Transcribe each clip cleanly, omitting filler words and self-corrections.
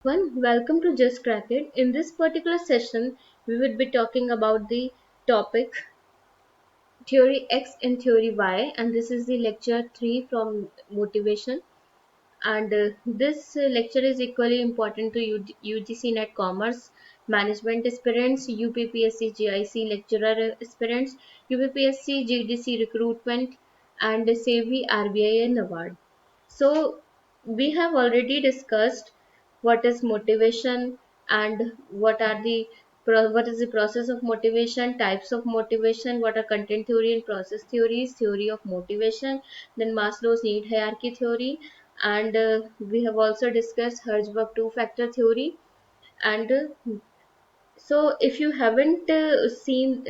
Welcome to Just Crack It. In this particular session, we would be talking about the topic Theory X and Theory Y, and this is the lecture 3 from Motivation. And this lecture is equally important to UGC Net Commerce Management aspirants, UPPSC GIC lecturer aspirants, UPPSC GDC recruitment, and SEBI, RBI, and NABARD. So we have already discussed what is motivation and what is the process of motivation, types of motivation, what are content theory and process theories, theory of motivation, then Maslow's need hierarchy theory, and we have also discussed Hertzberg two-factor theory. And so if you haven't seen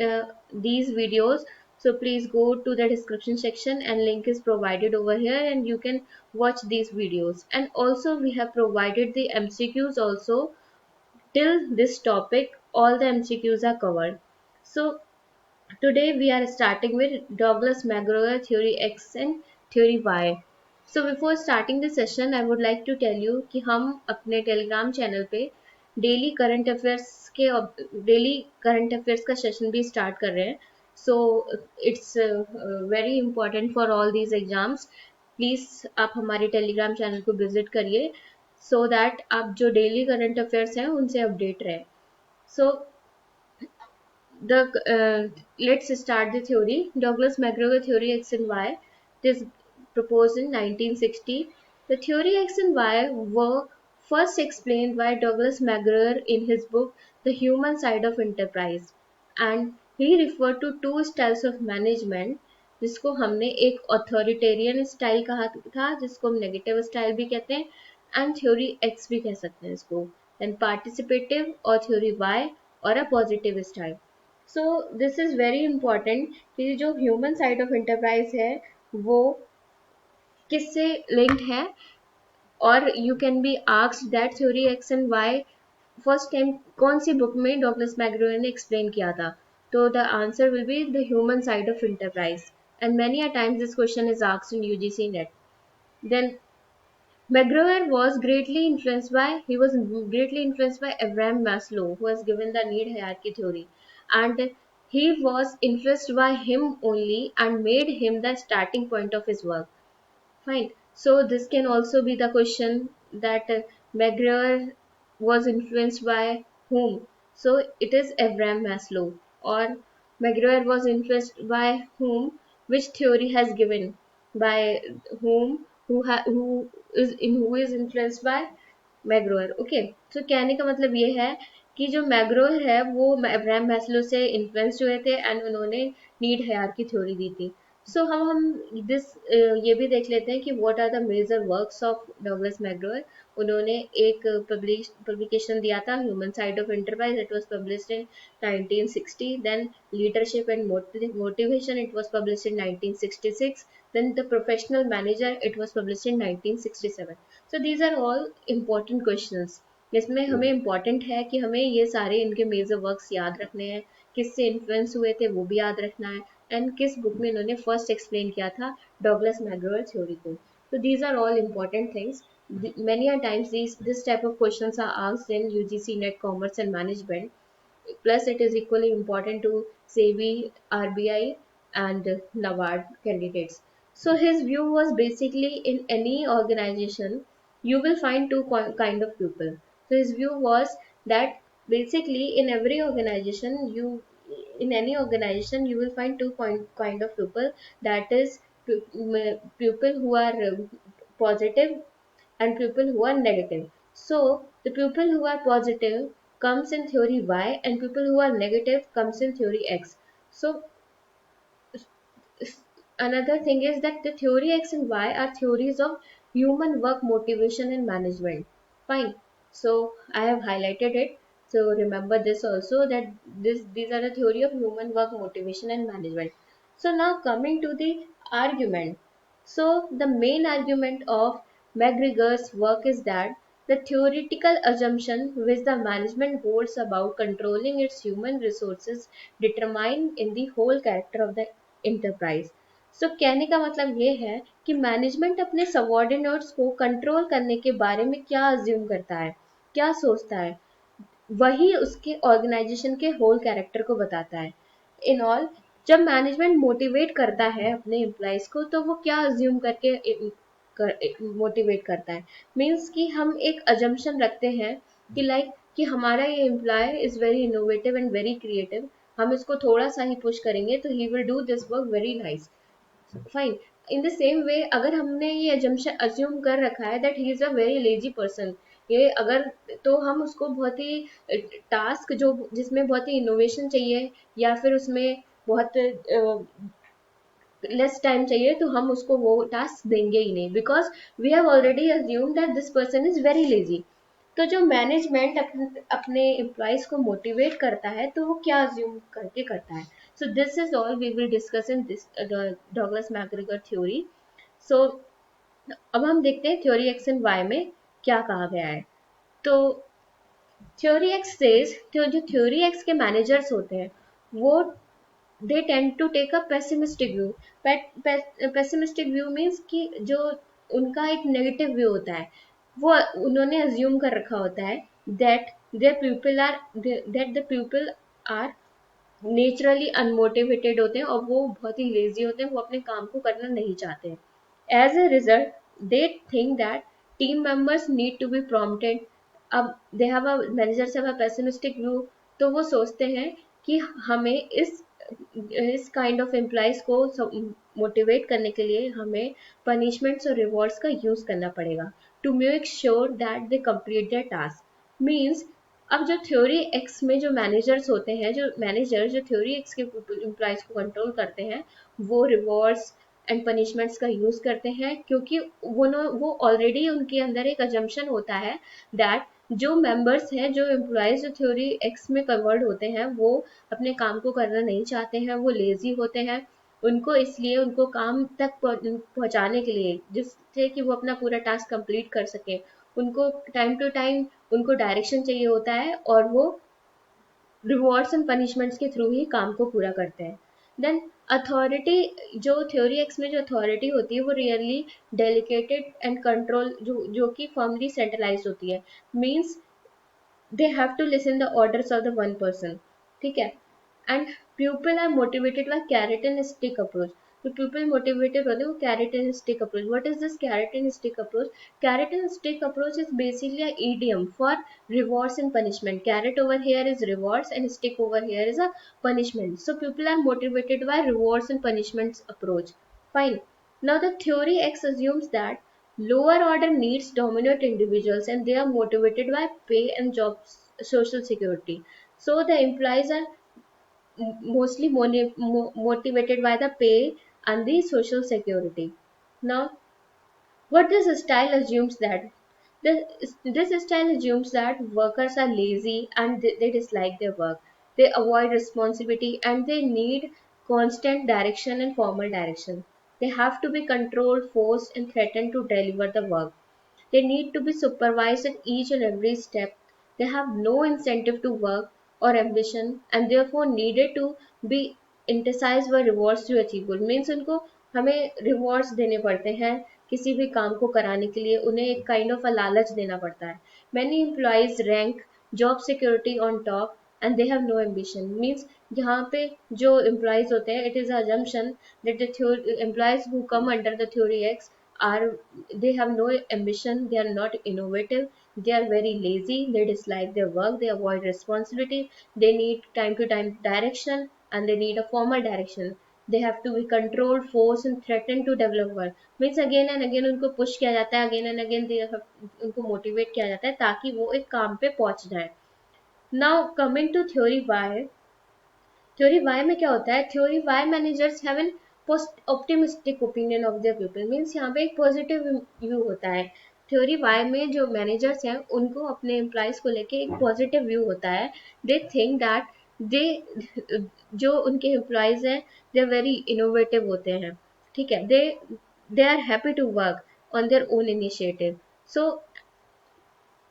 these videos, so please go to the description section and link is provided over here and you can watch these videos. And also we have provided the MCQs also. Till this topic all the MCQs are covered. So today we are starting with Douglas McGregor theory X and theory Y. So before starting the session, I would like to tell you कि हम अपने Telegram channel पे daily current affairs का session भी start कर रहे हैं. So it's very important for all these exams. Please आप हमारे टेलीग्राम चैनल को विजिट करिए सो दैट आप जो डेली करंट अफेयर्स हैं उनसे अपडेट रहें. सो the let's start the theory. Douglas McGregor theory X and Y. It is proposed in 1960. The theory X and Y were first explained by Douglas McGregor in his book The Human Side of Enterprise, and he referred to two styles of management, जिसको हमने एक authoritarian style कहा था, जिसको हम negative style भी कहते हैं, एंड थ्योरी एक्स भी कह सकते हैं इसको, एंड पार्टिसिपेटिव और थ्योरी वाई और a positive style. So this is very important कि जो ह्यूमन साइड ऑफ एंटरप्राइज है वो किससे लिंक्ड है, और you can be asked that theory X and Y first time कौन सी बुक में डॉगलस मैकग्रो ने एक्सप्लेन किया था. तो the answer will be the human side of enterprise, and many a times this question is asked in UGC NET. Then McGregor was greatly influenced by Abraham Maslow, who has given the need hierarchy theory, and he was influenced by him only and made him the starting point of his work. Fine. So this can also be the question that McGregor was influenced by whom? So it is Abraham Maslow, or McGregor was influenced by whom? Which theory has given by whom? Who is influenced by McGregor. Okay, तो कहने का मतलब ये है कि जो मैग्रोअर है वो अब्राहम मैस्लो से इन्फ्लुएंस्ड हुए थे एंड उन्होंने नीड हायरार्की थ्योरी दी थी. सो हम दिस ये भी देख लेते हैं कि what are the major works of Douglas McGregor. उन्होंने एक पब्लिकेशन दिया था human side of enterprise. It was published in 1960. Then leadership and motivation, it was published in 1966. then the professional manager, it was published in 1967. so these are all important questions. इसमें हमें important है कि हमें ये सारे इनके major works याद रखने हैं, किससे इन्फ्लुएंस हुए थे वो भी याद रखना है, एंड किस बुक में इन्होंने फर्स्ट एक्सप्लेन किया था डॉगलस मैग्रोअर थ्योरी को. so these are all important things. Many a times this type of questions are asked in UGC Net Commerce and Management. Plus it is equally important to SEBI, RBI, and NABARD candidates. So his view was basically in any organization you will find two kind of people. So his view was that basically in any organization you will find two kind of people, that is people who are positive and people who are negative. So the people who are positive comes in theory Y and people who are negative comes in theory X. So another thing is that the theory X and Y are theories of human work motivation and management. Fine. So I have highlighted it. So remember this also, that these are the theory of human work motivation and management. So now coming to the argument. So the main argument of McGregor's work is that the theoretical assumption which the management holds about controlling its human resources determine in the whole character of the enterprise. सो कहने का मतलब ये है कि management अपने subordinates को control करने के बारे में क्या अज्यूम करता है. क्या सोचता है, वही उसके ऑर्गेनाइजेशन के होल कैरेक्टर को बताता है। इन ऑल, जब मैनेजमेंट मोटिवेट करता है अपने एम्प्लॉयज को, तो वो क्या अज्यूम करके मोटिवेट करता है, मीन्स कि हम एक अजम्पशन रखते हैं कि लाइक कि हमारा ये employee is very innovative and very creative, हम इसको थोड़ा सा ही पुश करेंगे तो he will do this work very nice, fine. In the same way, अगर हमने ये अज्यूम कर रखा है that he is a very lazy person, ये अगर, तो हम उसको बहुत ही टास्क जो जिसमें बहुत ही इनोवेशन चाहिए या फिर उसमें बहुत लेस टाइम चाहिए, तो हम उसको वो टास्क देंगे ही नहीं, because we have already assume that this person is very lazy. तो जो मैनेजमेंट अपने एम्प्लॉयज को मोटिवेट करता है, तो वो क्या अज्यूम करके करता है। So this is all we will discuss in this Douglas McGregor theory. So अब हम देखते हैं थ्योरी एक्स एंड वाई में क्या कहा गया है। तो थ्योरी एक्स सेज, तो जो थ्योरी एक्स के मैनेजर्स होते हैं वो they tend to take a pessimistic view. Pessimistic view means कि जो उनका एक नेगेटिव व्यू होता है, वो उन्होंने अज्यूम कर रखा होता है that their people are that the people are naturally unmotivated होते हैं और वो बहुत ही लेजी होते हैं, वो अपने काम को करना नहीं चाहते हैं। As a result they think that team members need to be prompted. अब they have a managers have a pessimistic view, तो वो सोचते हैं कि हमें इस काइंड ऑफ एम्प्लॉयज को मोटिवेट करने के लिए हमें पनिशमेंट्स और रिवॉर्ड्स का यूज करना पड़ेगा to make sure that they complete their task. Means अब जो थ्योरी एक्स में जो मैनेजर्स होते हैं, जो मैनेजर जो थ्योरी एक्स के एम्प्लॉयज को कंट्रोल करते हैं, वो रिवॉर्ड्स एंड पनिशमेंट्स का यूज करते हैं, क्योंकि वो ऑलरेडी उनके अंदर एक अजम्पशन होता है दैट जो मेंबर्स हैं, जो एम्प्लॉयज जो थ्योरी एक्स में कन्वर्ट होते हैं, वो अपने काम को करना नहीं चाहते हैं, वो लेजी होते हैं। उनको इसलिए उनको काम तक पहुंचाने के लिए, जिससे कि वो अपना पूरा टास्क कंप्लीट कर सके, उनको टाइम टू टाइम उनको डायरेक्शन चाहिए होता है और वो रिवॉर्ड्स एंड पनिशमेंट्स के थ्रू ही काम को पूरा करते हैं। देन अथॉरिटी, जो थ्योरी एक्स में जो अथॉरिटी होती है वो रियली डेलिकेटेड एंड कंट्रोल, जो कि फर्मली सेंट्रलाइज होती है। Means they have to listen the orders of the one person, ठीक है। And people are motivated by carrot and stick approach. तो पीपल मोटिवेटेड होते हैं वो carrot and stick approach. What is this carrot and stick approach? Carrot and stick approach is basically a idiom for rewards and punishment. Carrot over here is rewards and stick over here is a punishment. So people are motivated by rewards and punishments approach. Fine. Now the theory X assumes that lower order needs dominate individuals and they are motivated by pay and job social security. So the employees are mostly motivated by the pay and the social security. Now, what this style assumes that this style assumes that workers are lazy and they dislike their work. They avoid responsibility and they need constant direction and formal direction. They have to be controlled, forced, and threatened to deliver the work. They need to be supervised at each and every step. They have no incentive to work or ambition and therefore needed to be emphasized by rewards to achieve goal. Means उनको हमें rewards देने पड़ते हैं किसी भी काम को कराने के लिए, उन्हें एक kind of a लालच देना पड़ता है। Many employees rank job security on top and they have no ambition. Means यहाँ पे जो employees होते हैं, it is an assumption that the employees who come under the theory X are, they have no ambition, they are not innovative, they are very lazy, they dislike their work, they avoid responsibility, they need time to time direction and they need a formal direction. They have to be controlled, forced and threatened to develop work. Means again and again उनको push किया जाता है, again and again उनको motivate किया जाता है ताकि वो एक काम पे पहुंच जाए। Now coming to theory Y, theory Y में क्या होता है? Theory Y managers have an optimistic opinion of their people. Means यहाँ पे एक पॉजिटिव व्यू होता है। थ्योरी वाई में जो मैनेजर्स हैं उनको अपने एम्प्लॉयज को लेके एक पॉजिटिव व्यू होता है। दे थिंक दैट दे, जो उनके एम्प्लॉयज हैं, दे आर वेरी इनोवेटिव होते हैं, ठीक है। They are happy to work on their own initiative. So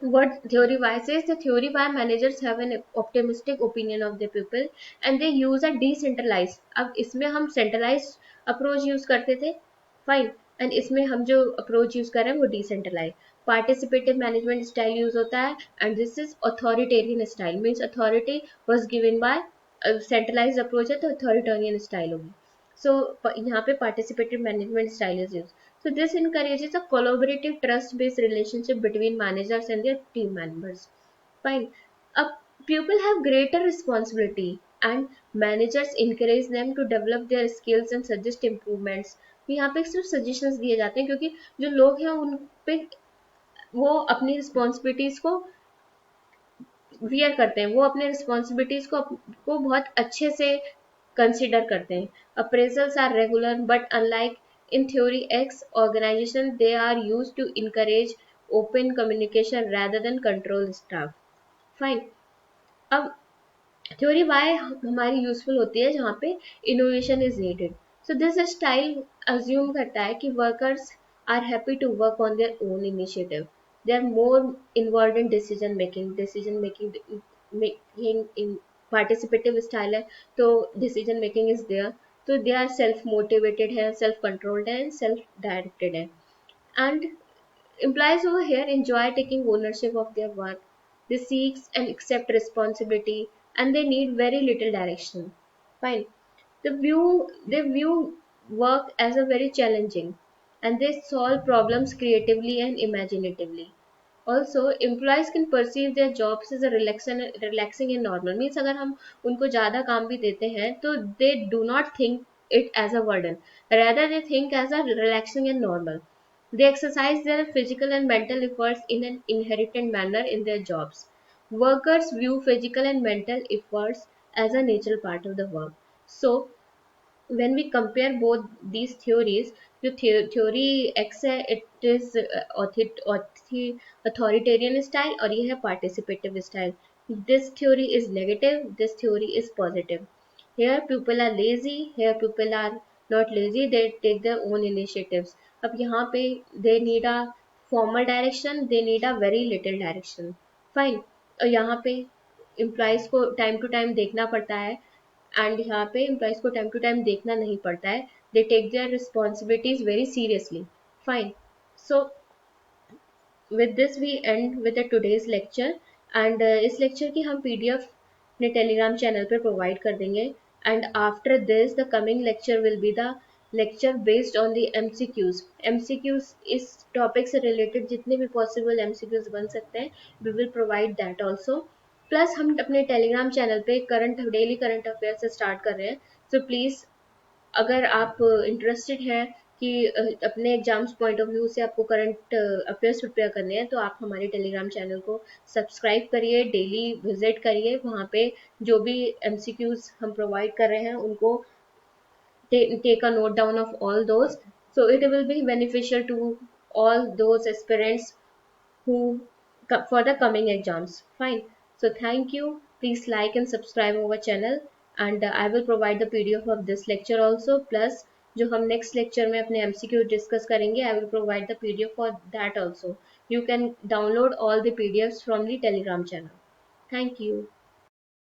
what theory Y says, the theory Y managers have an optimistic opinion of the people and they use a decentralized, अब इसमें हम centralized approach use करते थे, fine, and इसमें हम जो approach use कर रहे हैं वो decentralized. Participative management style use होता है, and this is authoritarian style, means authority was given by centralize approach है तो अथॉरिटेरियन स्टाइल होगी. सो यहाँ पे participative management style is use. So this encourages a collaborative trust-based relationship between managers and their team members. Fine. A people have greater responsibility and managers encourage them to develop their skills and suggest improvements. यहाँ पे सिर्फ suggestions दिए जाते हैं क्योंकि जो लोग हैं उन पे वो अपनी responsibilities को वियर करते हैं, वो अपने रिस्पॉन्सिबिलिटीज को बहुत अच्छे से कंसिडर करते हैं. Appraisals are regular but unlike in theory X organization they are used to encourage open communication rather than control staff. Fine. अब थ्योरी वाई हमारी यूजफुल होती है जहाँ पे innovation is needed. So this style assume करता है कि workers are happy to work on their own initiative. They are more involved in decision making in participative style है तो डिसीजन मेकिंग इज देयर. तो दे आर सेल्फ मोटिवेटेड है, self controlled है, self directed है. And employees over here enjoy taking ownership of their work. They seek and accept responsibility and they need very little direction. Fine. They view work as a very challenging and they solve problems creatively and imaginatively. Also, employees can perceive their jobs as a relaxing and normal. Means अगर हम उनको ज़्यादा काम भी देते हैं तो they do not think it as a burden. Rather, they think as a relaxing and normal. They exercise their physical and mental efforts in an inherent manner in their jobs. Workers view physical and mental efforts as a natural part of the work. So, when we compare both these theories, जो theory X है, it is authoritarian style और ये है participative style. This theory is negative, this theory is positive. Here people are lazy, here people are not lazy, they take their own initiatives. अब यहाँ पे they need a formal direction, they need a very little direction. Fine. और यहाँ पे employees को time to time देखना पड़ता है एंड यहाँ पे एम्प्लॉयज को टाइम टू टाइम देखना नहीं पड़ता है. They take their responsibilities very seriously. Fine. So with this we end with the today's lecture and इस लेक्चर की हम पीडीएफ अपने टेलीग्राम चैनल पे प्रोवाइड कर देंगे. And after this the coming lecture will be the lecture based on the MCQs. इस topic से related जितने भी पॉसिबल एमसीक्यूज बन सकते हैं we will provide that also. Plus हम अपने टेलीग्राम चैनल पे डेली करंट अफेयर से स्टार्ट कर रहे हैं. सो प्लीज़ अगर आप इंटरेस्टेड हैं कि अपने एग्जाम्स पॉइंट ऑफ व्यू से आपको करंट अफेयर्स प्रिपेयर करने हैं तो आप हमारे टेलीग्राम चैनल को सब्सक्राइब करिए, डेली विजिट करिए. वहाँ पे जो भी एमसीक्यूज हम प्रोवाइड कर रहे हैं उनको take a note down of all those, so it will be beneficial to all those aspirants who for the coming exams. Fine. So thank you. Please like and subscribe our channel and I will provide the PDF of this lecture also. Plus जो हम next lecture में अपने MCQ discuss करेंगे I will provide the PDF for that also. You can download all the PDFs from the Telegram channel. Thank you.